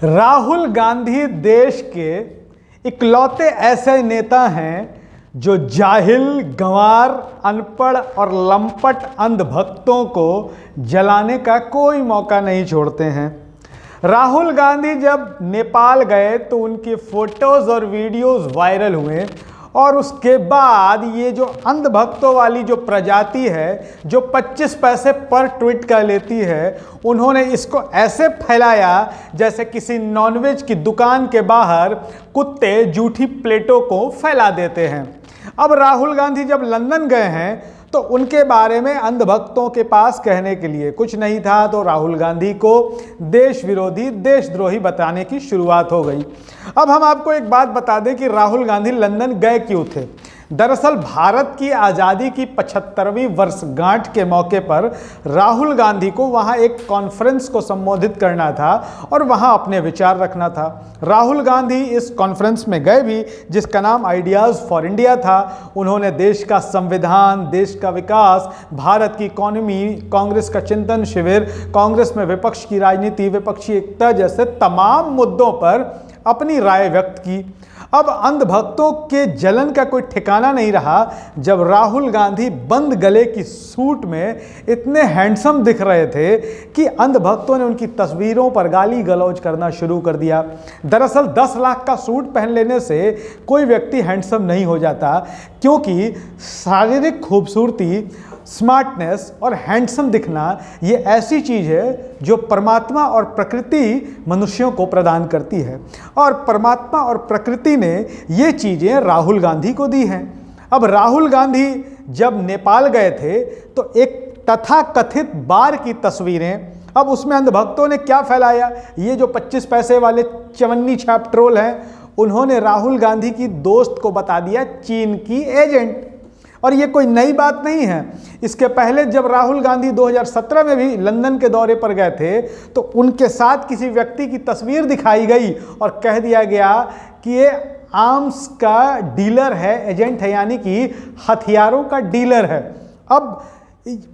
राहुल गांधी देश के इकलौते ऐसे नेता हैं जो जाहिल, गंवार, अनपढ़ और लंपट अंधभक्तों को जलाने का कोई मौका नहीं छोड़ते हैं। राहुल गांधी जब नेपाल गए तो उनकी फोटोज और वीडियोस वायरल हुए और उसके बाद ये जो अंधभक्तों वाली जो प्रजाति है जो 25 पैसे पर ट्वीट कर लेती है, उन्होंने इसको ऐसे फैलाया जैसे किसी नॉनवेज की दुकान के बाहर कुत्ते जूठी प्लेटों को फैला देते हैं। अब राहुल गांधी जब लंदन गए हैं तो उनके बारे में अंधभक्तों के पास कहने के लिए कुछ नहीं था, तो राहुल गांधी को देश विरोधी, देशद्रोही बताने की शुरुआत हो गई। अब हम आपको एक बात बता दें कि राहुल गांधी लंदन गए क्यों थे। दरअसल भारत की आज़ादी की 75वीं वर्षगांठ के मौके पर राहुल गांधी को वहां एक कॉन्फ्रेंस को संबोधित करना था और वहां अपने विचार रखना था। राहुल गांधी इस कॉन्फ्रेंस में गए भी, जिसका नाम आइडियाज़ फॉर इंडिया था। उन्होंने देश का संविधान, देश का विकास, भारत की इकोनॉमी, कांग्रेस का चिंतन शिविर, कांग्रेस में विपक्ष की राजनीति, विपक्षी एकता जैसे तमाम मुद्दों पर अपनी राय व्यक्त की। अब अंधभक्तों के जलन का कोई ठिकाना नहीं रहा जब राहुल गांधी बंद गले की सूट में इतने हैंडसम दिख रहे थे कि अंधभक्तों ने उनकी तस्वीरों पर गाली गलौज करना शुरू कर दिया। दरअसल 10 लाख का सूट पहन लेने से कोई व्यक्ति हैंडसम नहीं हो जाता, क्योंकि शारीरिक खूबसूरती, स्मार्टनेस और हैंडसम दिखना ये ऐसी चीज़ है जो परमात्मा और प्रकृति मनुष्यों को प्रदान करती है, और परमात्मा और प्रकृति ने ये चीज़ें राहुल गांधी को दी हैं। अब राहुल गांधी जब नेपाल गए थे तो एक तथाकथित बार की तस्वीरें, अब उसमें अंधभक्तों ने क्या फैलाया, ये जो 25 पैसे वाले चवन्नी छाप ट्रोल हैं, उन्होंने राहुल गांधी की दोस्त को बता दिया चीन की एजेंट। और ये कोई नई बात नहीं है। इसके पहले जब राहुल गांधी 2017 में भी लंदन के दौरे पर गए थे तो उनके साथ किसी व्यक्ति की तस्वीर दिखाई गई और कह दिया गया कि ये आर्म्स का डीलर है, एजेंट है, यानी कि हथियारों का डीलर है। अब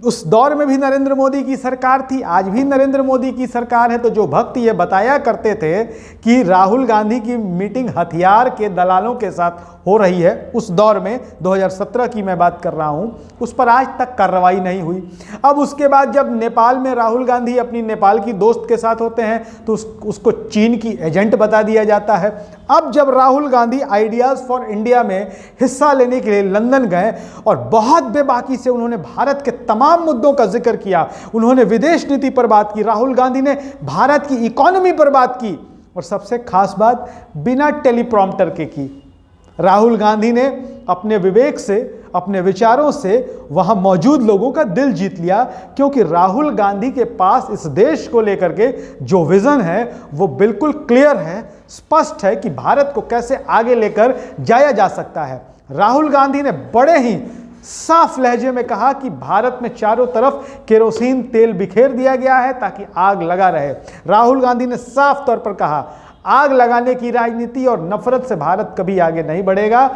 उस दौर में भी नरेंद्र मोदी की सरकार थी, आज भी नरेंद्र मोदी की सरकार है, तो जो भक्त ये बताया करते थे कि राहुल गांधी की मीटिंग हथियार के दलालों के साथ हो रही है, उस दौर में 2017 की मैं बात कर रहा हूँ, उस पर आज तक कार्रवाई नहीं हुई। अब उसके बाद जब नेपाल में राहुल गांधी अपनी नेपाल की दोस्त के साथ होते हैं तो उसको चीन की एजेंट बता दिया जाता है। अब जब Rahul Gandhi ideas for India में हिस्सा लेने के लिए लंदन गए और बहुत बेबाकी से उन्होंने भारत के तमाम मुद्दों का जिक्र किया, उन्होंने विदेश नीति पर बात की, राहुल गांधी ने भारत की इकोनॉमी पर बात की, और सबसे खास बात बिना टेलीप्रॉम्प्टर के की। राहुल गांधी ने अपने विवेक से, अपने विचारों से वहां मौजूद लोगों का दिल जीत लिया, क्योंकि राहुल गांधी के पास इस देश को लेकर के जो विजन है वो बिल्कुल क्लियर है, स्पष्ट है कि भारत को कैसे आगे लेकर जाया जा सकता है। राहुल गांधी ने बड़े ही साफ लहजे में कहा कि भारत में चारों तरफ केरोसिन तेल बिखेर दिया गया है ताकि आग लगा रहे। राहुल गांधी ने साफ तौर पर कहा, आग लगाने की राजनीति और नफरत से भारत कभी आगे नहीं बढ़ेगा।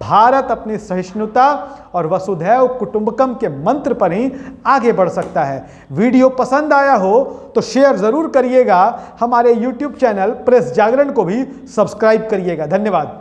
भारत अपनी सहिष्णुता और वसुधैव कुटुंबकम के मंत्र पर ही आगे बढ़ सकता है। वीडियो पसंद आया हो तो शेयर जरूर करिएगा। हमारे YouTube चैनल प्रेस जागरण को भी सब्सक्राइब करिएगा। धन्यवाद।